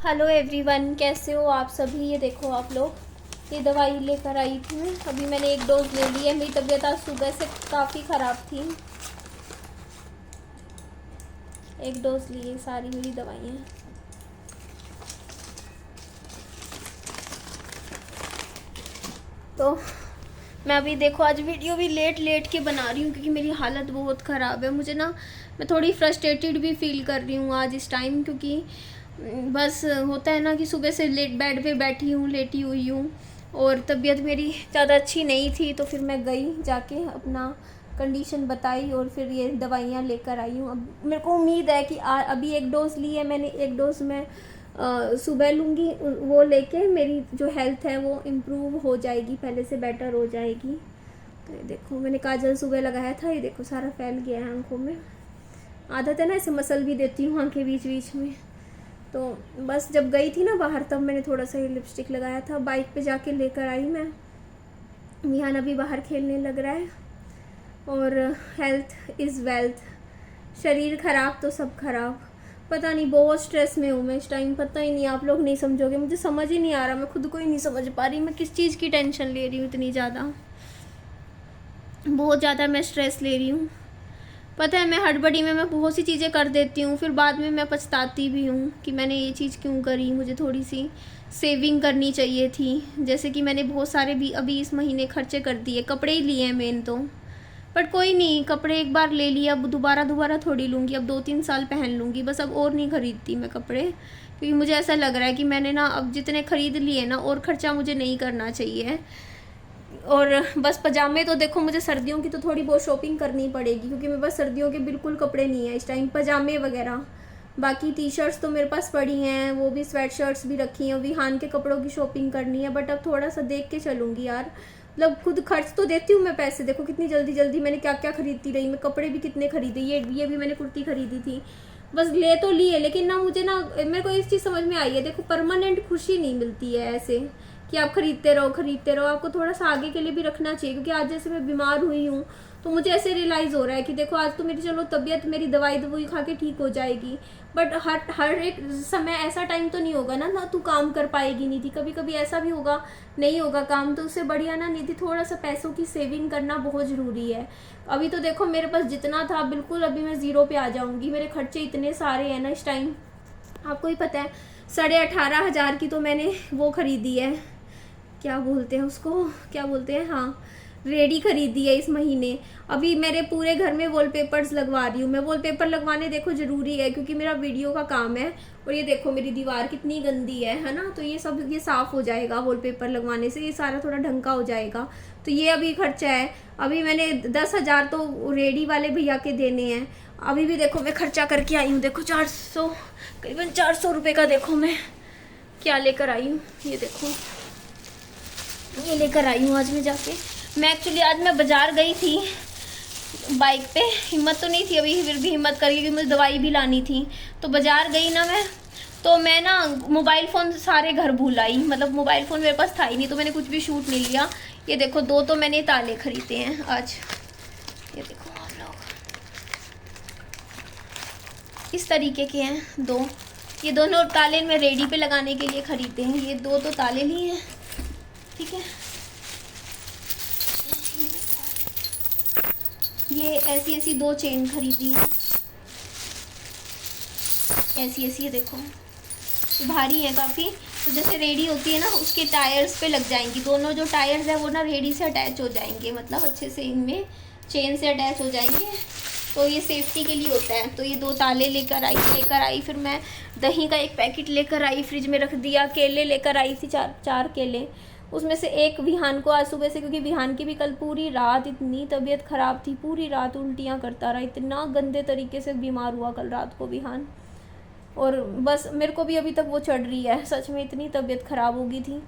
Hello everyone, कैसे हो आप सभी। ये देखो आप लोग, ये दवाई लेकर आई थी मैं। अभी मैंने एक डोज ले ली है। मेरी तबीयत आज सुबह से काफ़ी ख़राब थी। एक डोज ली है सारी मेरी दवाइयाँ। तो मैं अभी देखो आज वीडियो भी लेट के बना रही हूँ क्योंकि मेरी हालत बहुत ख़राब है। मुझे ना, मैं थोड़ी फ्रस्ट्रेटेड भी फील कर रही हूँ आज इस टाइम, क्योंकि बस होता है ना कि सुबह से लेट बेड पे बैठी हूँ, लेटी हुई हूँ और तबीयत मेरी ज़्यादा अच्छी नहीं थी। तो फिर मैं गई, जाके अपना कंडीशन बताई और फिर ये दवाइयाँ लेकर आई हूँ। अब मेरे को उम्मीद है कि अभी एक डोज़ ली है मैंने, एक डोज़ में सुबह लूँगी। वो लेके मेरी जो हेल्थ है वो इम्प्रूव हो जाएगी, पहले से बेटर हो जाएगी। तो ये देखो मैंने काजल सुबह लगाया था, ये देखो सारा फैल गया है आँखों में। आदत है ना, ऐसे मसल भी देती हूँ आँखें बीच बीच में। तो बस जब गई थी ना बाहर, तब मैंने थोड़ा सा ये लिपस्टिक लगाया था। बाइक पे जाके लेकर आई मैं। विहान अभी बाहर खेलने लग रहा है। और हेल्थ इज़ वेल्थ। शरीर ख़राब तो सब खराब। पता नहीं, बहुत स्ट्रेस में हूँ मैं इस टाइम। पता ही नहीं, आप लोग नहीं समझोगे, मुझे समझ ही नहीं आ रहा। मैं खुद को ही नहीं समझ पा रही मैं किस चीज़ की टेंशन ले रही हूँ इतनी ज़्यादा। बहुत ज़्यादा मैं स्ट्रेस ले रही हूँ। पता है, मैं हड़बड़ी में मैं बहुत सी चीज़ें कर देती हूँ, फिर बाद में मैं पछताती भी हूँ कि मैंने ये चीज़ क्यों करी। मुझे थोड़ी सी सेविंग करनी चाहिए थी। जैसे कि मैंने बहुत सारे भी अभी इस महीने खर्चे कर दिए। कपड़े ही लिए हैं मेन तो, बट कोई नहीं, कपड़े एक बार ले लिया, अब दोबारा थोड़ी लूँगी। अब 2-3 साल पहन लूँगी बस। अब और नहीं ख़रीदती मैं कपड़े, क्योंकि मुझे ऐसा लग रहा है कि मैंने ना अब जितने ख़रीद लिए ना, और ख़र्चा मुझे नहीं करना चाहिए। और बस पजामे तो देखो, मुझे सर्दियों की तो थोड़ी बहुत शॉपिंग करनी पड़ेगी, क्योंकि मेरे पास सर्दियों के बिल्कुल कपड़े नहीं है इस टाइम, पजामे वगैरह। बाकी टी शर्ट्स तो मेरे पास पड़ी हैं, वो भी स्वेट शर्ट्स भी रखी हैं। विहान के कपड़ों की शॉपिंग करनी है, बट अब थोड़ा सा देख के चलूँगी यार। मतलब खुद खर्च तो देती हूँ मैं पैसे। देखो कितनी जल्दी जल्दी मैंने क्या क्या खरीदती रही मैं। कपड़े भी कितने खरीदे, ये भी मैंने कुर्ती खरीदी थी। बस ले तो लिए, लेकिन ना मुझे ना, मेरे को इस चीज़ समझ में आई है, देखो परमानेंट खुशी नहीं मिलती है ऐसे कि आप खरीदते रहो। आपको थोड़ा सा आगे के लिए भी रखना चाहिए, क्योंकि आज जैसे मैं बीमार हुई हूँ तो मुझे ऐसे रियलाइज़ हो रहा है कि देखो आज तो मेरी, चलो तबीयत मेरी दवाई खा के ठीक हो जाएगी, बट हर एक समय ऐसा टाइम तो नहीं होगा ना तू काम कर पाएगी निधि। कभी कभी ऐसा भी होगा, नहीं होगा काम। तो उससे बढ़िया ना निधि, थोड़ा सा पैसों की सेविंग करना बहुत ज़रूरी है। अभी तो देखो मेरे पास जितना था बिल्कुल, अभी मैं ज़ीरो पे आ जाऊँगी। मेरे खर्चे इतने सारे हैं ना इस टाइम, आपको ही पता है। 18,500 की तो मैंने वो खरीदी है, क्या बोलते हैं उसको, क्या बोलते हैं, हाँ, रेडी खरीदी है इस महीने। अभी मेरे पूरे घर में वॉलपेपर्स लगवा रही हूँ मैं। वॉलपेपर लगवाने देखो ज़रूरी है, क्योंकि मेरा वीडियो का काम है। और ये देखो मेरी दीवार कितनी गंदी है ना। तो ये सब ये साफ़ हो जाएगा वॉलपेपर लगवाने से, ये सारा थोड़ा ढंग का हो जाएगा। तो ये अभी खर्चा है। अभी मैंने 10,000 तो रेडी वाले भैया के देने हैं। अभी भी देखो मैं खर्चा करके आई हूँ। देखो 400, करीबन 400 रुपये का देखो मैं क्या लेकर आई हूँ। ये देखो, ये लेकर आई हूँ आज मैं जाके। मैं एक्चुअली आज मैं बाज़ार गई थी बाइक पे। हिम्मत तो नहीं थी अभी, फिर भी हिम्मत करके, क्योंकि मुझे दवाई भी लानी थी। तो बाज़ार गई ना मैं, तो मैं ना मोबाइल फ़ोन सारे घर भूल आई। मतलब मोबाइल फ़ोन मेरे पास था ही नहीं, तो मैंने कुछ भी शूट नहीं लिया। ये देखो 2 तो मैंने ताले खरीदे हैं आज। ये देखो आप लोग, इस तरीके के हैं 2। ये दोनों ताले मैं रेडी पे लगाने के लिए ख़रीदे हैं। ये 2 तो ताले लिए हैं, ठीक है। ये ऐसी 2 चेन खरीदी हैं, ऐसी ये देखो, ये भारी है काफ़ी। तो जैसे रेडी होती है ना, उसके टायर्स पे लग जाएंगी। दोनों जो टायर्स है वो ना रेडी से अटैच हो जाएंगे, मतलब अच्छे से इनमें चेन से अटैच हो जाएंगे। तो ये सेफ्टी के लिए होता है। तो ये 2 ताले लेकर आई। फिर मैं दही का एक पैकेट लेकर आई, फ्रिज में रख दिया। केले लेकर आई थी, 4 केले। उसमें से एक विहान को आज सुबह से, क्योंकि विहान की भी कल पूरी रात इतनी तबीयत ख़राब थी, पूरी रात उल्टियाँ करता रहा। इतना गंदे तरीके से बीमार हुआ कल रात को विहान। और बस मेरे को भी अभी तक वो चढ़ रही है, सच में इतनी तबीयत ख़राब हो गई थी।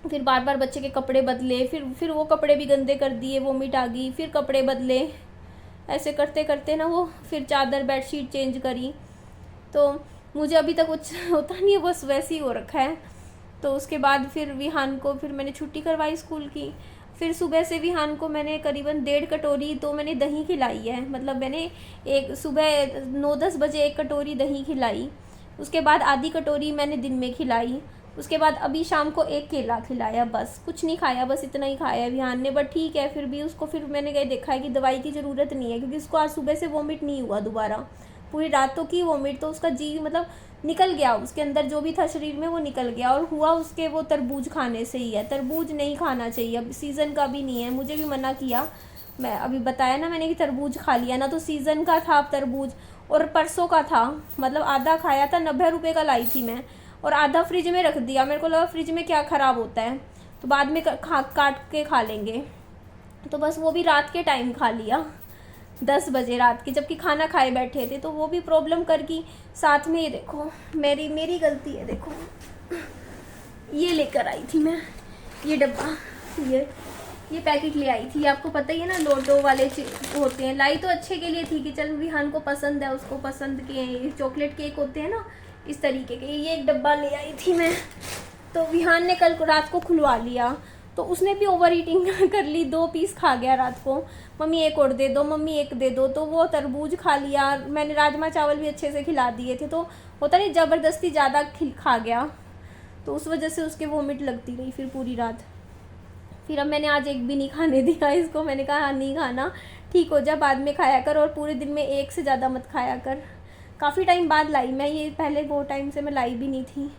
फिर बार बार बच्चे के कपड़े बदले, फिर वो कपड़े भी गंदे कर दिए, वोमिट आ गई, फिर कपड़े बदले। ऐसे करते करते ना वो, फिर चादर बेडशीट चेंज करी। तो मुझे अभी तक कुछ होता नहीं है, बस वैसे ही हो रखा है। तो उसके बाद फिर विहान को फिर मैंने छुट्टी करवाई स्कूल की। फिर सुबह से विहान को मैंने करीबन 1.5 कटोरी तो मैंने दही खिलाई है। मतलब मैंने एक सुबह 9-10 बजे 1 कटोरी दही खिलाई। उसके बाद आधी कटोरी मैंने दिन में खिलाई, उसके बाद अभी शाम को एक केला खिलाया, बस कुछ नहीं खाया, बस इतना ही खाया विहान ने। बट ठीक है, फिर भी उसको फिर मैंने कहीं देखा है कि दवाई की ज़रूरत नहीं है, क्योंकि उसको आज सुबह से वॉमिट नहीं हुआ दोबारा, पूरी रात तो की वॉमिट, तो उसका जी मतलब निकल गया, उसके अंदर जो भी था शरीर में वो निकल गया। और हुआ उसके वो तरबूज खाने से ही है। तरबूज नहीं खाना चाहिए, अब सीज़न का भी नहीं है, मुझे भी मना किया। मैं अभी बताया ना मैंने कि तरबूज खा लिया ना, तो सीज़न का था तरबूज, और परसों का था, मतलब आधा खाया था, 90 रुपये का लाई थी मैं, और आधा फ्रिज में रख दिया। मेरे को लगा फ्रिज में क्या ख़राब होता है, तो बाद में काट के खा लेंगे, तो बस वो भी रात के टाइम खा लिया, 10 बजे रात की, जबकि खाना खाए बैठे थे, तो वो भी प्रॉब्लम कर गई। साथ में ये देखो मेरी गलती है, देखो ये लेकर आई थी मैं, ये डब्बा, ये पैकेट ले आई थी, आपको पता ही है ना लोटो वाले होते हैं। लाई तो अच्छे के लिए थी कि चल विहान को पसंद है, उसको पसंद के चॉकलेट केक होते हैं ना इस तरीके के, ये एक डब्बा ले आई थी मैं। तो विहान ने कल रात को खुलवा लिया, तो उसने भी ओवर ईटिंग कर ली, 2 पीस खा गया रात को। मम्मी एक और दे दो, मम्मी एक दे दो, तो वो तरबूज खा लिया। मैंने राजमा चावल भी अच्छे से खिला दिए थे, तो होता नहीं ज़बरदस्ती ज़्यादा खा गया, तो उस वजह से उसके वोमिट लगती रही फिर पूरी रात। फिर अब मैंने आज एक भी नहीं खाने दिया इसको, मैंने कहा हाँ नहीं खाना, ठीक हो जा, बाद में खाया कर, और पूरे दिन में एक से ज़्यादा मत खाया कर। काफ़ी टाइम बाद लाई मैं ये, पहले बहुत टाइम से मैं लाई भी नहीं थी।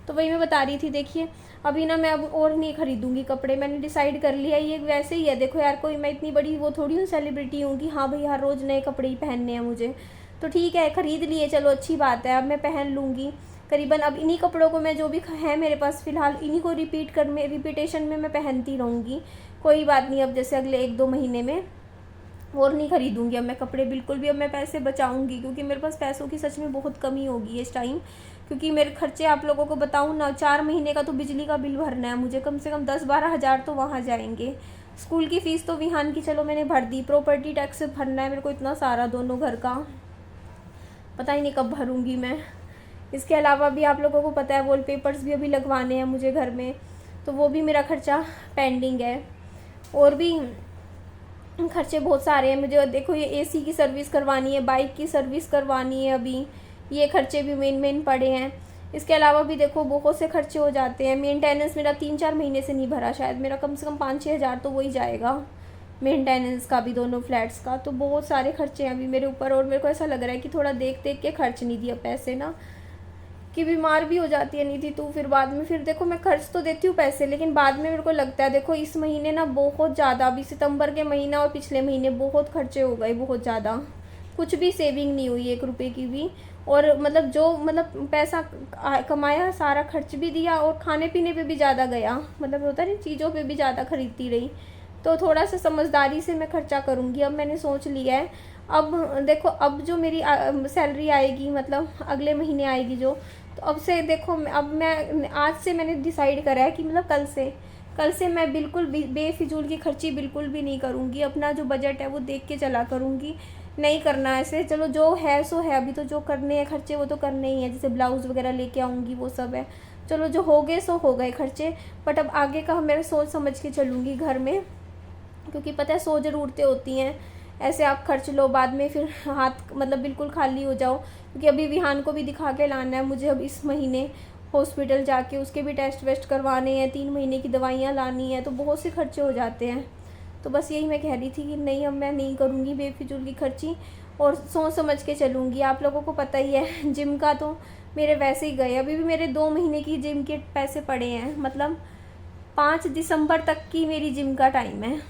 तो वही मैं बता रही थी, देखिए अभी ना मैं अब और नहीं ख़रीदूँगी कपड़े, मैंने डिसाइड कर लिया। ये वैसे ही है, देखो यार, कोई मैं इतनी बड़ी वो थोड़ी हूँ सेलिब्रिटी हूँ कि हाँ भाई हर रोज़ नए कपड़े ही पहनने हैं मुझे। तो ठीक है, ख़रीद लिए, चलो अच्छी बात है, अब मैं पहन लूँगी करीबन। अब इन्हीं कपड़ों को मैं जो भी है मेरे पास फ़िलहाल, इन्हीं को रिपीटेशन में मैं पहनती रहूँगी, कोई बात नहीं। अब जैसे अगले 1-2 महीने में और नहीं ख़रीदूँगी अब मैं कपड़े बिल्कुल भी। अब मैं पैसे बचाऊँगी, क्योंकि मेरे पास पैसों की सच में बहुत कमी होगी इस टाइम, क्योंकि मेरे खर्चे आप लोगों को बताऊँ ना, 4 महीने का तो बिजली का बिल भरना है मुझे, कम से कम 10-12 हज़ार तो वहाँ जाएंगे। स्कूल की फ़ीस तो विहान की चलो मैंने भर दी, प्रॉपर्टी टैक्स भरना है मेरे को इतना सारा, दोनों घर का, पता ही नहीं कब भरूँगी मैं। इसके अलावा भी आप लोगों को पता है वॉलपेपर्स भी अभी लगवाने हैं मुझे घर में, तो वो भी मेरा खर्चा पेंडिंग है। और भी खर्चे बहुत सारे हैं मुझे, देखो ये एसी की सर्विस करवानी है, बाइक की सर्विस करवानी है, अभी ये खर्चे भी मेन पड़े हैं। इसके अलावा भी देखो बहुत से खर्चे हो जाते हैं। मेंटेनेंस मेरा 3-4 महीने से नहीं भरा, शायद मेरा कम से कम 5-6 हज़ार तो वही जाएगा मेंटेनेंस का भी, दोनों फ्लैट्स का। तो बहुत सारे खर्चे हैं अभी मेरे ऊपर, और मेरे को ऐसा लग रहा है कि थोड़ा देख के खर्च नहीं दिया पैसे ना, कि बीमार भी हो जाती है निधि तो फिर बाद में, फिर देखो मैं खर्च तो देती हूँ पैसे, लेकिन बाद में मेरे को लगता है, देखो इस महीने ना बहुत ज़्यादा, अभी सितंबर के महीना और पिछले महीने बहुत खर्चे हो गए, बहुत ज़्यादा, कुछ भी सेविंग नहीं हुई 1 रुपये की भी। और मतलब जो पैसा कमाया सारा खर्च भी दिया, और खाने पीने पे भी ज़्यादा गया, मतलब होता नहीं चीज़ों पे भी ज़्यादा खरीदती रही। तो थोड़ा सा समझदारी से मैं खर्चा करूँगी, अब मैंने सोच लिया है। अब देखो, अब जो मेरी सैलरी आएगी, मतलब अगले महीने आएगी जो, तो अब से देखो अब मैं आज से मैंने डिसाइड करा है कि मतलब कल से मैं बिल्कुल बेफिजूल की खर्ची बिल्कुल भी नहीं करूँगी। अपना जो बजट है वो देख के चला करूँगी, नहीं करना ऐसे, चलो जो है सो है, अभी तो जो करने हैं खर्चे वो तो करने ही है, जैसे ब्लाउज़ वगैरह लेके आऊँगी वो सब है, चलो जो हो गए सो हो गए खर्चे। बट अब आगे का मैं सोच समझ के चलूँगी घर में, क्योंकि पता है 100 ज़रूरतें होती हैं, ऐसे आप खर्च लो बाद में फिर हाथ मतलब बिल्कुल खाली हो जाओ। क्योंकि अभी विहान को भी दिखा के लाना है मुझे, अब इस महीने हॉस्पिटल जाके उसके भी टेस्ट वेस्ट करवाने हैं, 3 महीने की दवाइयाँ लानी है, तो बहुत से खर्चे हो जाते हैं। तो बस यही मैं कह रही थी कि नहीं, अब मैं नहीं करूँगी बेफिजूल की खर्ची, और सोच समझ के चलूँगी। आप लोगों को पता ही है जिम का तो मेरे वैसे ही गए, अभी भी मेरे 2 महीने की जिम के पैसे पड़े हैं, मतलब 5 दिसंबर तक की मेरी जिम का टाइम है,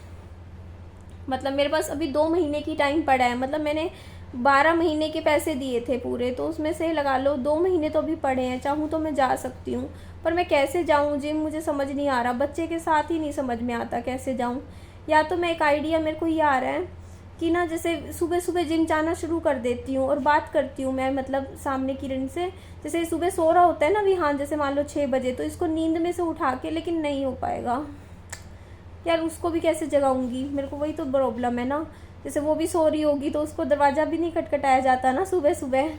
मतलब मेरे पास अभी 2 महीने की टाइम पड़ा है, मतलब मैंने 12 महीने के पैसे दिए थे पूरे, तो उसमें से लगा लो 2 महीने तो अभी पड़े हैं। चाहूँ तो मैं जा सकती हूँ, पर मैं कैसे जाऊँ जिम, मुझे समझ नहीं आ रहा, बच्चे के साथ ही नहीं समझ में आता कैसे जाऊँ। या तो मैं एक आइडिया मेरे को ये आ रहा है कि ना, जैसे सुबह सुबह जिम जाना शुरू कर देती हूँ और बात करती हूँ मैं, मतलब सामने किरण से, जैसे सुबह सो रहा होता है ना विहान, जैसे मान लो 6 बजे, तो इसको नींद में से उठा के, लेकिन नहीं हो पाएगा यार, उसको भी कैसे जगाऊंगी, मेरे को वही तो प्रॉब्लम है ना। जैसे वो भी सो रही होगी तो उसको दरवाज़ा भी नहीं खटखटाया जाता ना सुबह सुबह,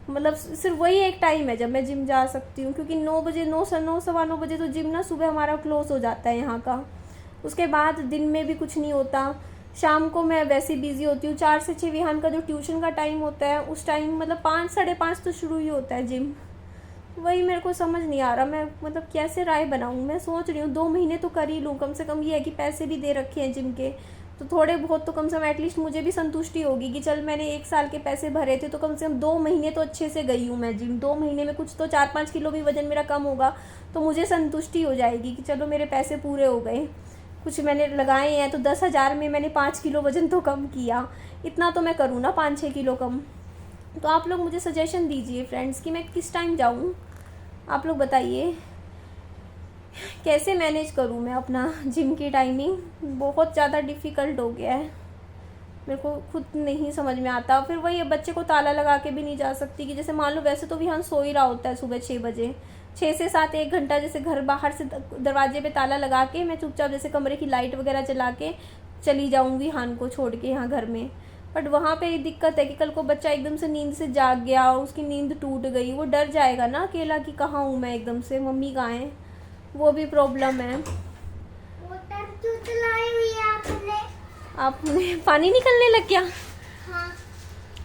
मतलब सिर्फ वही एक टाइम है जब मैं जिम जा सकती हूँ, क्योंकि 9 बजे 9-9 तो जिम ना सुबह हमारा क्लोज हो जाता है यहाँ का। उसके बाद दिन में भी कुछ नहीं होता, शाम को मैं वैसे बिज़ी होती हूँ। 4 से 6 विहान का जो ट्यूशन का टाइम होता है उस टाइम मतलब 5 साढ़े 5 तो शुरू ही होता है जिम। वही मेरे को समझ नहीं आ रहा मैं मतलब कैसे राय बनाऊँ। मैं सोच रही हूँ 2 महीने तो कर ही लूँ, कम से कम ये है कि पैसे भी दे रखे हैं जिम के, तो थोड़े बहुत तो कम से कम एटलीस्ट मुझे भी संतुष्टि होगी कि चल मैंने 1 साल के पैसे भरे थे तो कम से कम 2 महीने तो अच्छे से गई हूँ मैं जिम। 2 महीने में कुछ तो 4-5 किलो भी वज़न मेरा कम होगा तो मुझे संतुष्टि हो जाएगी कि चलो मेरे पैसे पूरे हो गए। कुछ मैंने लगाए हैं तो 10,000 में मैंने 5 किलो वज़न तो कम किया। इतना तो मैं करूँ ना, 5-6 किलो कम। तो आप लोग मुझे सजेशन दीजिए फ्रेंड्स कि मैं किस टाइम जाऊँ। आप लोग बताइए कैसे मैनेज करूँ मैं अपना जिम की टाइमिंग। बहुत ज़्यादा डिफ़िकल्ट हो गया है, मेरे को खुद नहीं समझ में आता। फिर वही बच्चे को ताला लगा के भी नहीं जा सकती कि जैसे मान लो वैसे तो विहान सो ही रहा होता है सुबह 6 बजे, 6 से 7 1 घंटा जैसे घर बाहर से दरवाजे पे ताला लगा के मैं चुपचाप जैसे कमरे की लाइट वगैरह जला के चली जाऊँ विहान को छोड़ के यहाँ घर में। बट वहाँ पे दिक्कत है कि कल को बच्चा एकदम से नींद से जाग गया और उसकी नींद टूट गई, वो डर जाएगा ना अकेला कि कहाँ हूँ मैं, एकदम से मम्मी कहाँ है, वो भी प्रॉब्लम है। मोटर क्यों चलाई हुई है आपने? आपने पानी निकलने लग गया। हाँ।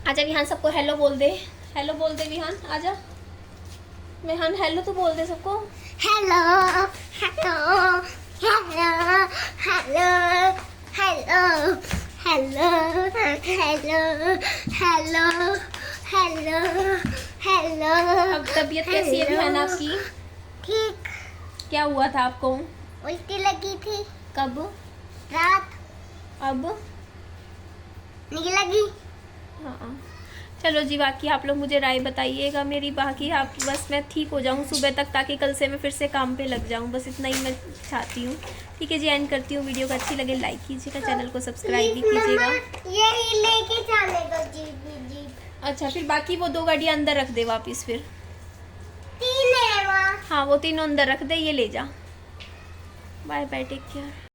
आजा विहान, सबको हेलो बोल दे। हेलो बोल दे विहान, आजा विहान, हेलो तो बोल दे सबको। Hello hello hello hello hello hello hello hello hello hello. अब तबीयत कैसी है विहान आपकी? ठीक। क्या हुआ था आपको? उल्टी लगी थी। कब? रात। अब? नहीं लगी। हाँ चलो जी, बाकी आप लोग मुझे राय बताइएगा मेरी। बाकी आप बस मैं ठीक हो जाऊँ सुबह तक ताकि कल से मैं फिर से काम पे लग जाऊँ, बस इतना ही मैं चाहती हूँ। ठीक है जी, एंड करती हूँ। वीडियो को अच्छी लगे लाइक कीजिएगा, चैनल को सब्सक्राइब भी कीजिएगा। यही लेके चलेगा जी। अच्छा, फिर बाकी वो 2 गाड़ियाँ अंदर रख दे वापस फिर। 3 है वहाँ। हाँ वो तीनों अंदर रख दे, ये ले जा। Bye bye, take care.